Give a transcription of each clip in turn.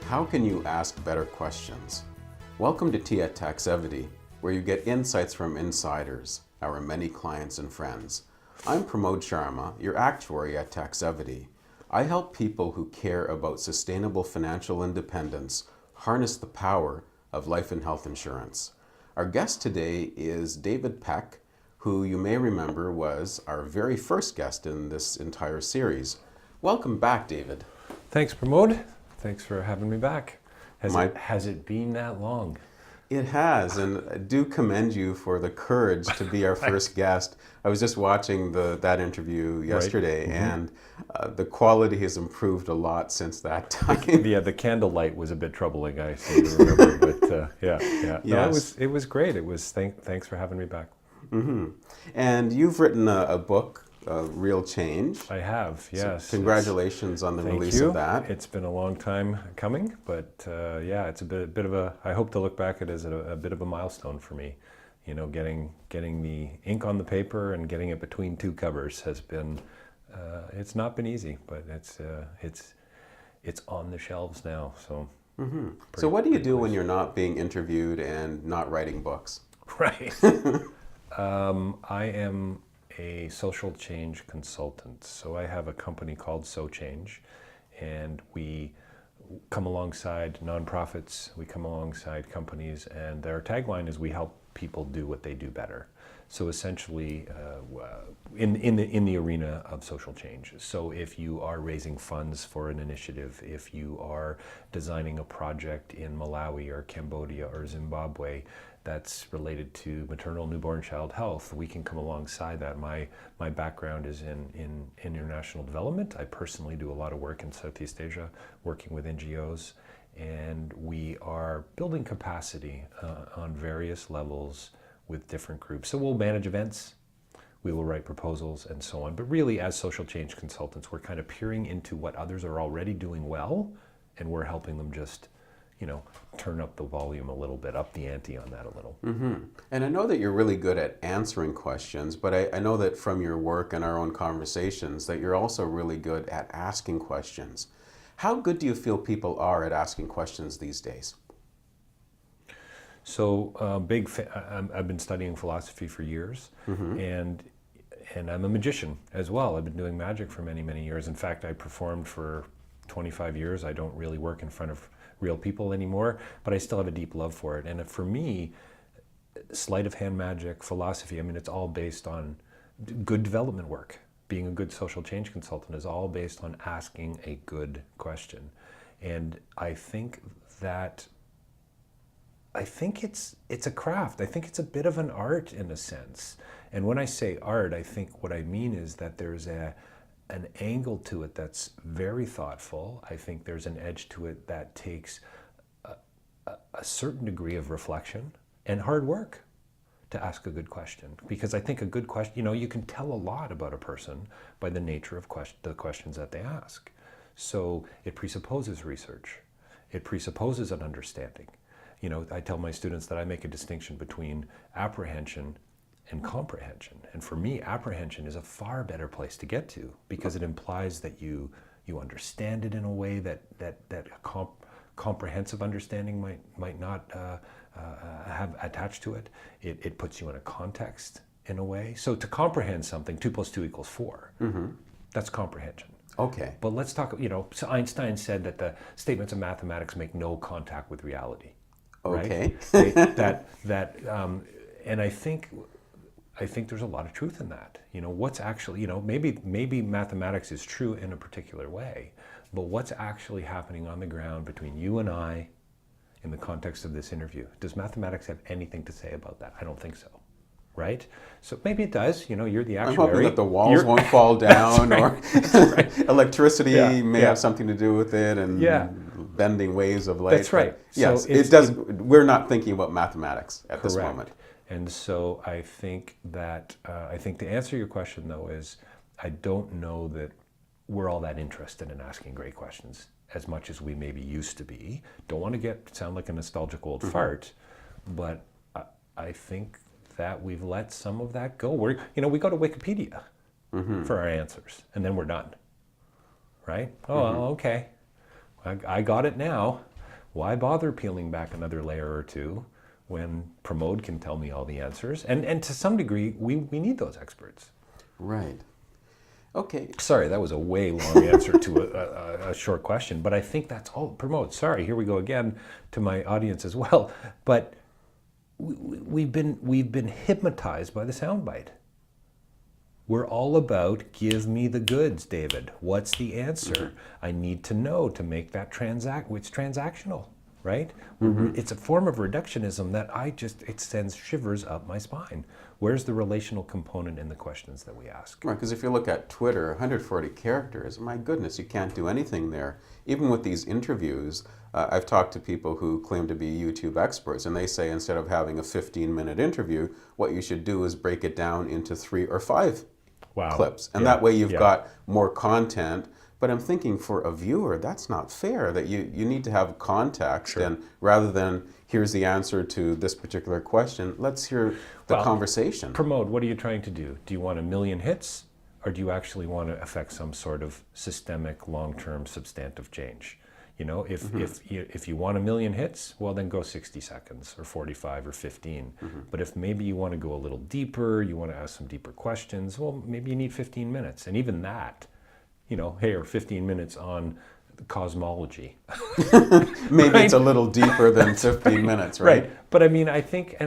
How can you ask better questions? Welcome to Tea at Taxevity, where you get insights from insiders, our many clients and friends. I'm Pramod Sharma, your actuary at Taxevity. I help people who care about sustainable financial independence harness the power of life and health insurance. Our guest today is David Peck, who you may remember was our very first guest in this entire series. Welcome back, David. Thanks, Pramod. Thanks for having me back. Has it been that long? It has, and I do commend you for the courage to be our first guest. I was just watching that interview yesterday, right. And the quality has improved a lot since that time. Yeah, the candlelight was a bit troubling, I seem to remember, but yeah. Yes. No, it was great. It was thanks for having me back. Mm-hmm. And you've written a book, Real Change. I have, yes. So congratulations on the release of that. It's been a long time coming, but yeah, it's a bit of a. I hope to look back at it as a bit of a milestone for me. You know, getting the ink on the paper and getting it between two covers has been. It's not been easy, but it's on the shelves now. So. Mm-hmm. So what do you do when you're not being interviewed and not writing books? Right. I am a social change consultant. So I have a company called So Change, and we come alongside nonprofits, we come alongside companies, and their tagline is we help people do what they do better. So essentially, in the arena of social change. So if you are raising funds for an initiative, if you are designing a project in Malawi or Cambodia or Zimbabwe that's related to maternal newborn child health, we can come alongside that. My background is in international development. I personally do a lot of work in Southeast Asia, working with NGOs, and we are building capacity on various levels with different groups. So we'll manage events, we will write proposals, and so on. But really, as social change consultants, we're kind of peering into what others are already doing well, and we're helping them just, turn up the volume a little bit, up the ante on that a little. Mm-hmm. And I know that you're really good at answering questions, but I know that from your work and our own conversations that you're also really good at asking questions. How good do you feel people are at asking questions these days? So I've been studying philosophy for years, Mm-hmm. and I'm a magician as well. I've been doing magic for many, many years. In fact, I performed for 25 years. I don't really work in front of real people anymore, but I still have a deep love for it. And for me, sleight of hand magic, philosophy, it's all based on good development work. Being a good social change consultant is all based on asking a good question. And I think it's a craft. I think it's a bit of an art in a sense. And when I say art, I think what I mean is that there's an angle to it that's very thoughtful. I think there's an edge to it that takes a certain degree of reflection and hard work to ask a good question. Because I think a good question, you can tell a lot about a person by the nature of the questions that they ask. So it presupposes research. It presupposes an understanding. I tell my students that I make a distinction between apprehension and comprehension. And for me, apprehension is a far better place to get to because it implies that you understand it in a way that a comprehensive understanding might not have attached to it. It puts you in a context in a way. So to comprehend something, 2 + 2 = 4. Mm-hmm. That's comprehension. Okay. But let's talk, so Einstein said that the statements of mathematics make no contact with reality. Okay. Right? And I think there's a lot of truth in that. What's actually, maybe mathematics is true in a particular way, but what's actually happening on the ground between you and I in the context of this interview? Does mathematics have anything to say about that? I don't think so. Right? So maybe it does. You're the actuary. I'm hoping that the walls won't fall down or electricity may have something to do with it and bending waves of light. That's right. Yes, it does. We're not thinking about mathematics at this moment. And so I think to answer your question though is I don't know that we're all that interested in asking great questions as much as we maybe used to be. Don't want to sound like a nostalgic old fart, but I think that we've let some of that go. We go to Wikipedia for our answers, and then we're done. Right? Oh, well, okay. I got it now. Why bother peeling back another layer or two when Pramod can tell me all the answers? And to some degree, we need those experts. Right. Okay. Sorry, that was a way long answer to a short question, but I think that's all. Pramod, sorry, here we go again to my audience as well. But we've been hypnotized by the soundbite. We're all about, give me the goods, David. What's the answer? I need to know to make that it's transactional, right? It's a form of reductionism that it sends shivers up my spine. Where's the relational component in the questions that we ask? Right, because if you look at Twitter, 140 characters, my goodness, you can't do anything there. Even with these interviews, I've talked to people who claim to be YouTube experts, and they say instead of having a 15-minute interview, what you should do is break it down into 3 or 5 clips. And that way you've got more content. But I'm thinking for a viewer, that's not fair, that you need to have context. Sure. And rather than, here's the answer to this particular question, let's hear the conversation. Pramod, what are you trying to do? Do you want 1 million hits, or do you actually want to affect some sort of systemic, long-term, substantive change? You know, if you want 1 million hits, well, then go 60 seconds or 45 or 15. But if maybe you want to go a little deeper, you want to ask some deeper questions, well, maybe you need 15 minutes. And even that, you know, hey, or 15 minutes on cosmology. Maybe right? It's a little deeper than 15 minutes, right? But I mean, I think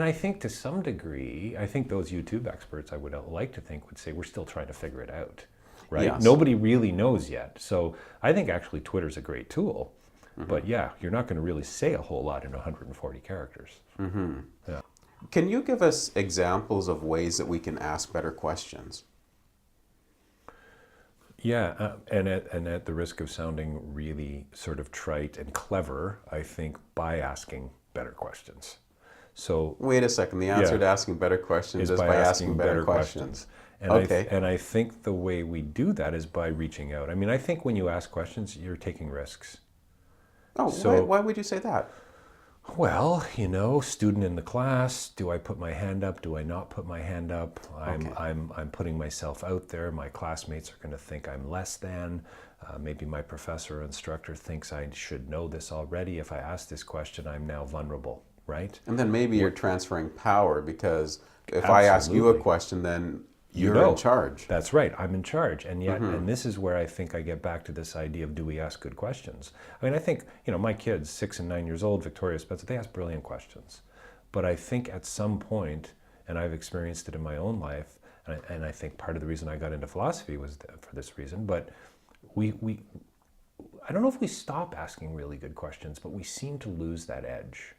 to some degree, I think those YouTube experts, I would like to think, would say we're still trying to figure it out, right? Yes. Nobody really knows yet. So I think actually Twitter's a great tool. But yeah, you're not going to really say a whole lot in 140 characters. Yeah. Can you give us examples of ways that we can ask better questions? Yeah, and at the risk of sounding really sort of trite and clever, I think by asking better questions. So wait a second. The answer to asking better questions is by asking better questions. And okay. I think the way we do that is by reaching out. I mean, I think when you ask questions, you're taking risks. Oh, so, why would you say that? Well, you know, student in the class, do I put my hand up? Do I not put my hand up? I'm putting myself out there. My classmates are going to think I'm less than. Maybe my professor or instructor thinks I should know this already. If I ask this question, I'm now vulnerable, right? And then maybe you're transferring power, because if I ask you a question, then you're in charge. That's right. I'm in charge. And yet, and this is where I think I get back to this idea of, do we ask good questions? I mean, I think, you know, my kids, 6 and 9 years old, Victoria, Spencer, they ask brilliant questions. But I think at some point, and I've experienced it in my own life, and I think part of the reason I got into philosophy was for this reason, but I don't know if we stop asking really good questions, but we seem to lose that edge.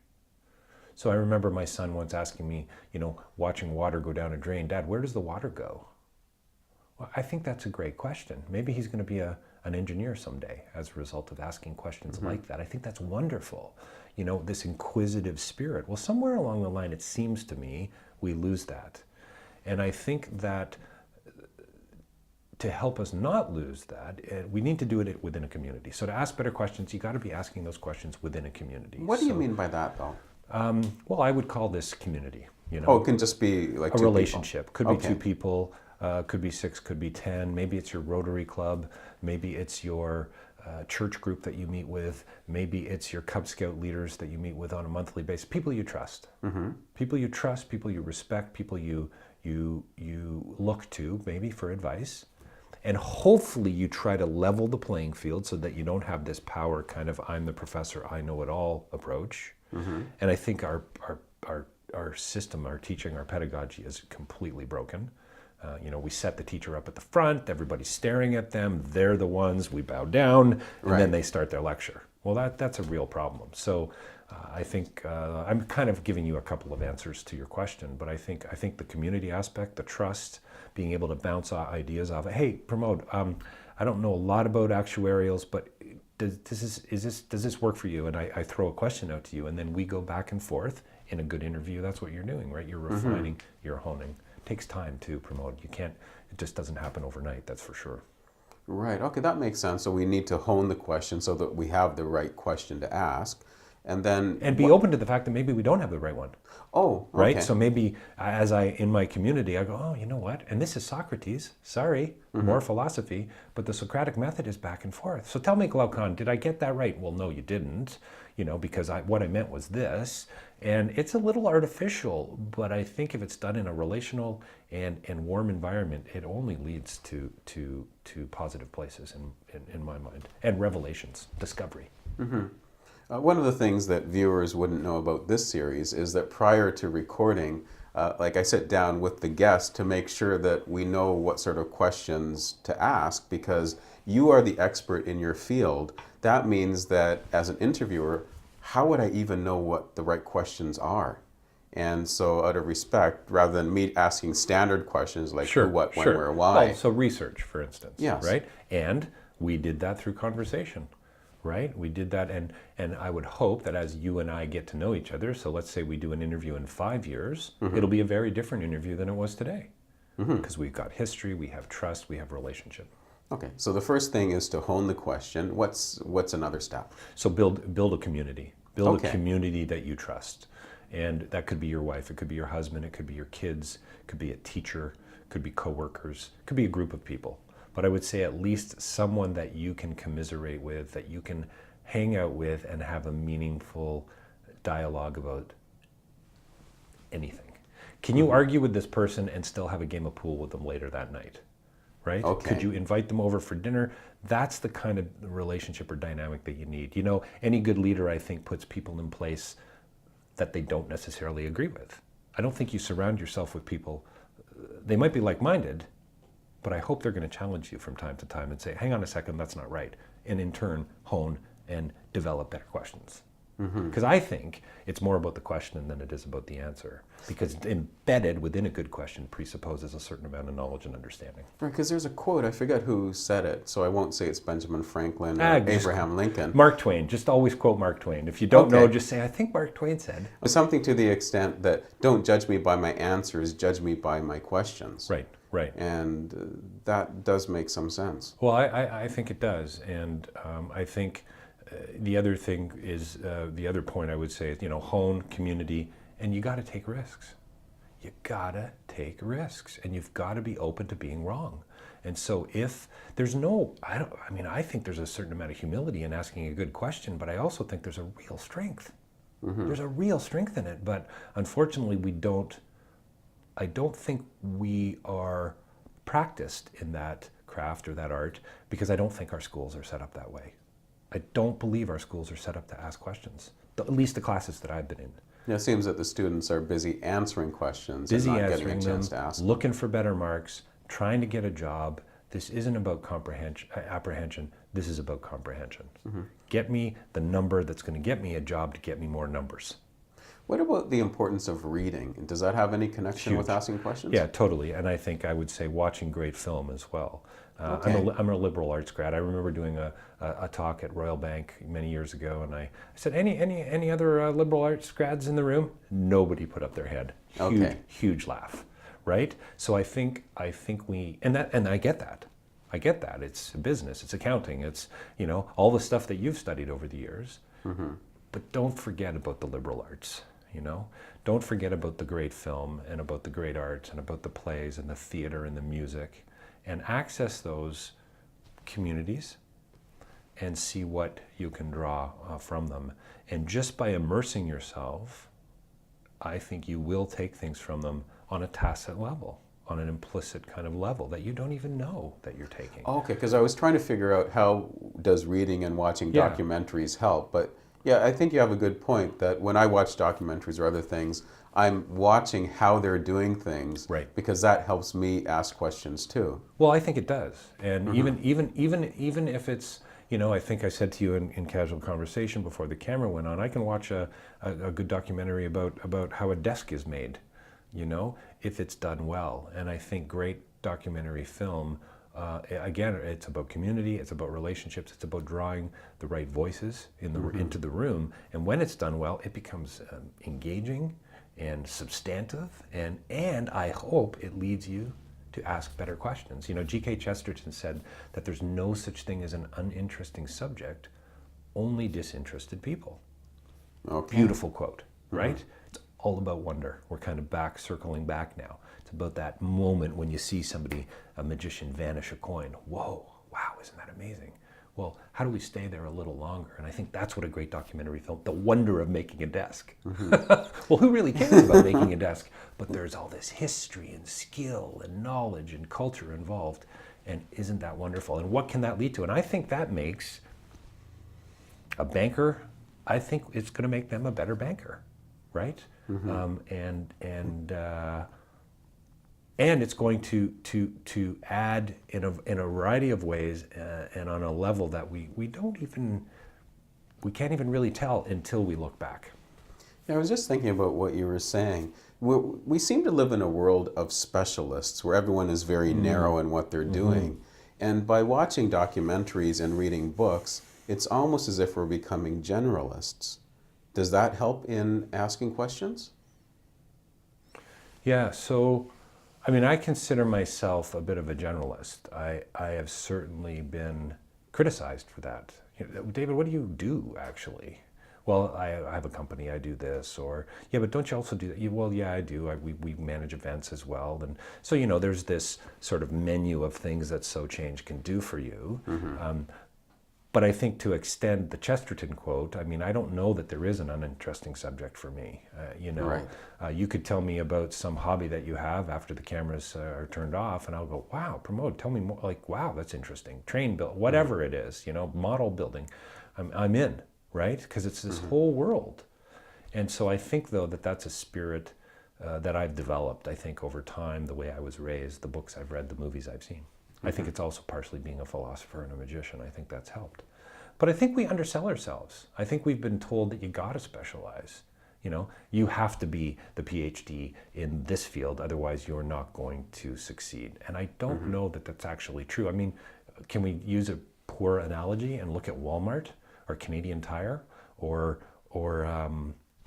So I remember my son once asking me, you know, watching water go down a drain, Dad, where does the water go? Well, I think that's a great question. Maybe he's going to be an engineer someday as a result of asking questions like that. I think that's wonderful. You know, this inquisitive spirit. Well, somewhere along the line, it seems to me, we lose that. And I think that to help us not lose that, we need to do it within a community. So to ask better questions, you got to be asking those questions within a community. What do you mean by that, though? Well, I would call this community. You know, oh, it can just be like a two relationship. people. Could be 2 people, could be 6, could be 10. Maybe it's your Rotary Club. Maybe it's your church group that you meet with. Maybe it's your Cub Scout leaders that you meet with on a monthly basis. People you trust. People you trust. People you respect. People you look to maybe for advice. And hopefully you try to level the playing field so that you don't have this power kind of I'm the professor, I know it all approach. And I think our system, our teaching, our pedagogy is completely broken. You know, we set the teacher up at the front, everybody's staring at them, they're the ones, we bow down, and then they start their lecture. Well, that's a real problem. So I think I'm kind of giving you a couple of answers to your question, but I think the community aspect, the trust, being able to bounce ideas off. Hey, Pramod, I don't know a lot about actuarials, but does this work for you? And I throw a question out to you, and then we go back and forth in a good interview. That's what you're doing, right? You're refining, you're honing. It takes time to promote. You can't. It just doesn't happen overnight. That's for sure. Right. Okay, that makes sense. So we need to hone the question so that we have the right question to ask. And then... And be open to the fact that maybe we don't have the right one. Oh, okay. Right? So maybe in my community, I go, oh, you know what? And this is Socrates. Sorry, more philosophy. But the Socratic method is back and forth. So tell me, Glaucon, did I get that right? Well, no, you didn't, because what I meant was this. And it's a little artificial, but I think if it's done in a relational and warm environment, it only leads to positive places in my mind. And revelations, discovery. One of the things that viewers wouldn't know about this series is that prior to recording, I sit down with the guest to make sure that we know what sort of questions to ask, because you are the expert in your field. That means that as an interviewer, how would I even know what the right questions are? And so out of respect, rather than me asking standard questions like who, what, when, where, why. Well, so research, for instance, yes. Right? And we did that through conversation. Right? We did that, and I would hope that as you and I get to know each other, so let's say we do an interview in 5 years, it'll be a very different interview than it was today. Because we've got history, we have trust, we have relationship. Okay, so the first thing is to hone the question. What's another step? So build a community. Build a community that you trust. And that could be your wife, it could be your husband, it could be your kids, it could be a teacher, it could be coworkers, it could be a group of people. But I would say at least someone that you can commiserate with, that you can hang out with and have a meaningful dialogue about anything. Can you argue with this person and still have a game of pool with them later that night? Right? Okay. Could you invite them over for dinner? That's the kind of relationship or dynamic that you need. Any good leader, I think, puts people in place that they don't necessarily agree with. I don't think you surround yourself with people, they might be like-minded, but I hope they're going to challenge you from time to time and say, hang on a second, that's not right. And in turn, hone and develop better questions. Because I think it's more about the question than it is about the answer. Because embedded within a good question presupposes a certain amount of knowledge and understanding. Right, because there's a quote, I forget who said it, so I won't say it's Benjamin Franklin or Abraham Lincoln. Mark Twain, just always quote Mark Twain. If you don't know, just say, I think Mark Twain said. Something to the extent that, don't judge me by my answers, judge me by my questions. Right. Right. And that does make some sense. Well, I think it does. And I think the other thing is, the other point I would say is, hone community, and you got to take risks. You got to take risks, and you've got to be open to being wrong. And so if there's I think there's a certain amount of humility in asking a good question, but I also think there's a real strength. There's a real strength in it, but unfortunately I don't think we are practiced in that craft or that art, because I don't think our schools are set up that way. I don't believe our schools are set up to ask questions, at least the classes that I've been in. Yeah, it seems that the students are busy answering questions and not getting a chance to ask them. Looking for better marks, trying to get a job. This isn't about apprehension, this is about comprehension. Get me the number that's going to get me a job to get me more numbers. What about the importance of reading? Does that have any connection with asking questions? Yeah, totally. And I think I would say watching great film as well. I'm a liberal arts grad. I remember doing a talk at Royal Bank many years ago, and I said, any other liberal arts grads in the room? Nobody put up their head. Huge laugh, right? So I think we, and I get that. I get that. It's business, it's accounting, it's all the stuff that you've studied over the years. But don't forget about the liberal arts. Don't forget about the great film and about the great arts and about the plays and the theater and the music, and access those communities and see what you can draw from them. And just by immersing yourself, I think you will take things from them on a tacit level, on an implicit kind of level that you don't even know that you're taking. Okay, because I was trying to figure out how does reading and watching documentaries help, but yeah, I think you have a good point that when I watch documentaries or other things, I'm watching how they're doing things, right? Because that helps me ask questions too. Well, I think it does, and even if it's, I think I said to you in casual conversation before the camera went on, I can watch a good documentary about how a desk is made, if it's done well. And I think great documentary film, again, it's about community, it's about relationships, it's about drawing the right voices into the room. And when it's done well, it becomes engaging and substantive, and I hope it leads you to ask better questions. G.K. Chesterton said that there's no such thing as an uninteresting subject, only disinterested people. Okay. Beautiful quote, right? It's all about wonder. We're kind of circling back now. It's about that moment when you see somebody, a magician, vanish a coin. Whoa, wow, isn't that amazing? Well, how do we stay there a little longer? And I think that's what a great documentary film, the wonder of making a desk. Well, who really cares about making a desk? But there's all this history and skill and knowledge and culture involved. And isn't that wonderful? And what can that lead to? And I think that makes a banker, I think it's going to make them a better banker, right? And it's going to add in a variety of ways and on a level that we can't even really tell until we look back. Yeah, I was just thinking about what you were saying. We seem to live in a world of specialists where everyone is very narrow in what they're doing. And by watching documentaries and reading books, it's almost as if we're becoming generalists. Does that help in asking questions? Yeah, so I mean, I consider myself a bit of a generalist. I have certainly been criticized for that. David, what do you do actually? Well, I have a company, I do this, or, yeah, but don't you also do that? Well, yeah, I do. We manage events as well. And so, there's this sort of menu of things that So Change can do for you. But I think to extend the Chesterton quote, I mean, I don't know that there is an uninteresting subject for me. You could tell me about some hobby that you have after the cameras are turned off, and I'll go, wow, Pramod, tell me more. Like, wow, that's interesting. Train build, whatever it is, model building. I'm in, right? Because it's this whole world. And so I think, though, that that's a spirit that I've developed, I think, over time, the way I was raised, the books I've read, the movies I've seen. I think it's also partially being a philosopher and a magician. I think that's helped. But I think we undersell ourselves. I think we've been told that you gotta specialize. You have to be the PhD in this field, otherwise you're not going to succeed. And I don't know that that's actually true. I mean, can we use a poor analogy and look at Walmart or Canadian Tire or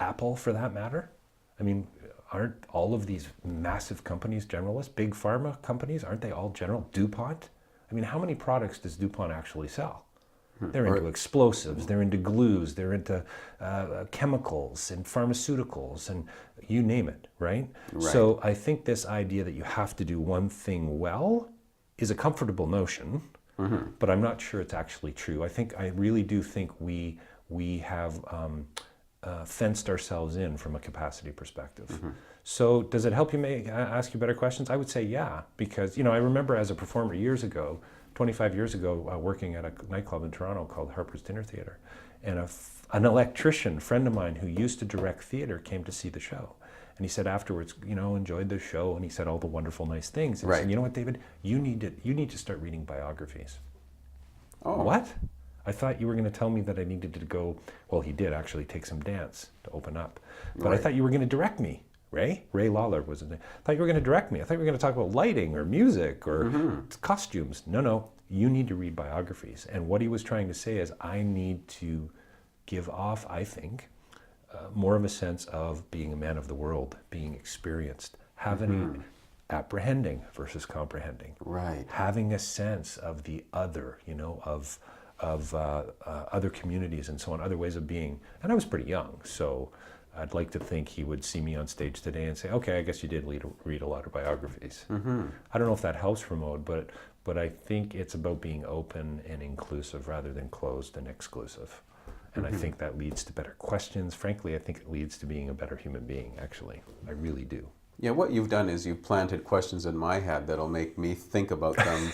Apple for that matter? I mean, aren't all of these massive companies generalists? Big pharma companies, aren't they all general? DuPont? I mean, how many products does DuPont actually sell? They're into explosives, they're into glues, they're into chemicals and pharmaceuticals and you name it, right? So I think this idea that you have to do one thing well is a comfortable notion, but I'm not sure it's actually true. I really do think we have fenced ourselves in from a capacity perspective. So does it help you ask you better questions? I would say yeah, because I remember as a performer years ago, 25 years ago, working at a nightclub in Toronto called Harper's Dinner Theatre, and an electrician friend of mine who used to direct theatre came to see the show. And he said afterwards, enjoyed the show, and he said all the wonderful, nice things. And he said, you know what, David, you need to start reading biographies. Oh. What? I thought you were going to tell me that I needed to go, well, he did actually take some dance to open up. But I thought you were going to direct me. Ray Lawler was his name. I thought you were going to direct me. I thought you were going to talk about lighting or music or costumes. No, you need to read biographies. And what he was trying to say is I need to give off, I think, more of a sense of being a man of the world, being experienced, having apprehending versus comprehending. Right. Having a sense of the other, of other communities and so on, other ways of being. And I was pretty young, so I'd like to think he would see me on stage today and say, okay, I guess you did read a lot of biographies. I don't know if that helps Pramod, but I think it's about being open and inclusive rather than closed and exclusive. And I think that leads to better questions. Frankly, I think it leads to being a better human being, actually. I really do. Yeah, what you've done is you've planted questions in my head that'll make me think about them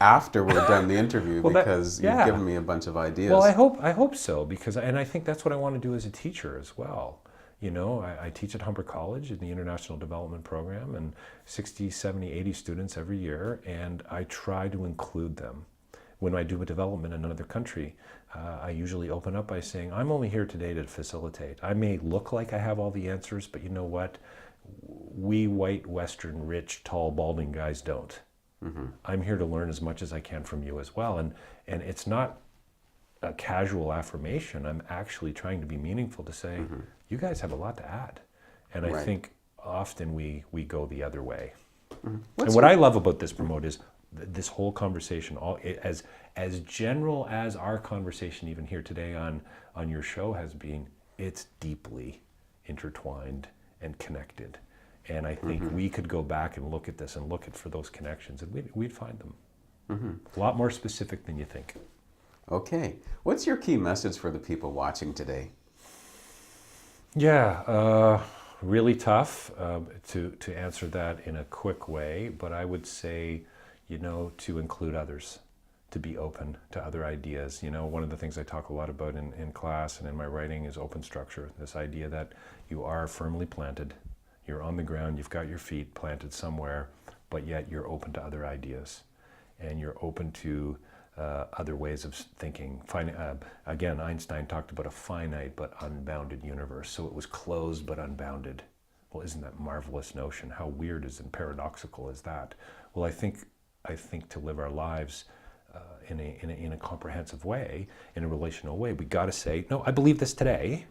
after we're done the interview, because you've given me a bunch of ideas. Well, I hope so, and I think that's what I want to do as a teacher as well. I teach at Humber College in the International Development Program, and 60, 70, 80 students every year, and I try to include them. When I do a development in another country, I usually open up by saying, I'm only here today to facilitate. I may look like I have all the answers, but you know what? We white, Western, rich, tall, balding guys don't. I'm here to learn as much as I can from you as well. And it's not a casual affirmation. I'm actually trying to be meaningful to say, you guys have a lot to add. And I think often we go the other way. And what I love about this, Pramod, is this whole conversation, as general as our conversation even here today on your show has been, it's deeply intertwined and connected. And I think we could go back and look at this and look for those connections, and we'd find them. A lot more specific than you think. Okay. What's your key message for the people watching today? Yeah, really tough to answer that in a quick way, but I would say, to include others, to be open to other ideas. One of the things I talk a lot about in class and in my writing is open structure. This idea that you are firmly planted, you're on the ground, you've got your feet planted somewhere, but yet you're open to other ideas, and you're open to other ways of thinking. Again, Einstein talked about a finite but unbounded universe. So it was closed but unbounded. Well, isn't that a marvelous notion? How weird and paradoxical is that? Well, I think to live our lives in a comprehensive way, in a relational way, we got to say, no, I believe this today.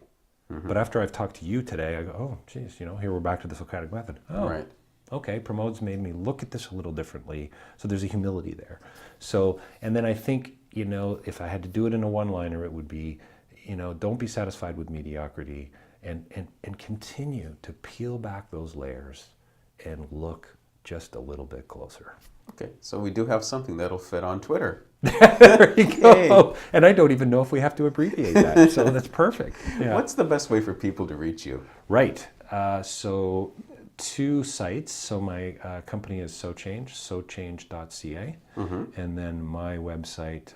But after I've talked to you today, I go, oh, geez, here we're back to the Socratic method. Oh, right. Okay, Pramod's made me look at this a little differently. So there's a humility there. So, and then I think, if I had to do it in a one-liner, it would be, don't be satisfied with mediocrity, and continue to peel back those layers and look just a little bit closer. Okay, so we do have something that'll fit on Twitter. There you go. And I don't even know if we have to abbreviate that, so that's perfect. Yeah. What's the best way for people to reach you? Right. So 2 sites. So my company is SoChange, sochange.ca, and then my website,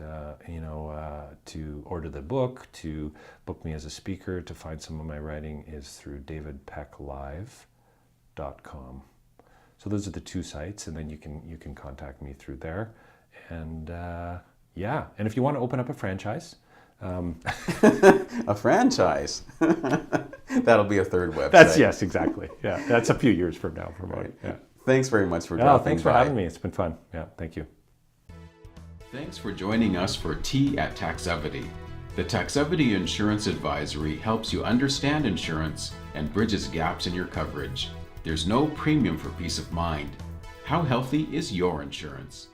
to order the book, to book me as a speaker, to find some of my writing is through davidpecklive.com. So those are the 2 sites, and then you can contact me through there. And and if you want to open up a franchise. A franchise? That'll be a third website. Yes, exactly. Yeah, that's a few years from now. Right. Yeah. Thanks very much for dropping by. Thanks for having me. It's been fun. Yeah, thank you. Thanks for joining us for Tea at Taxevity. The Taxevity Insurance Advisory helps you understand insurance and bridges gaps in your coverage. There's no premium for peace of mind. How healthy is your insurance?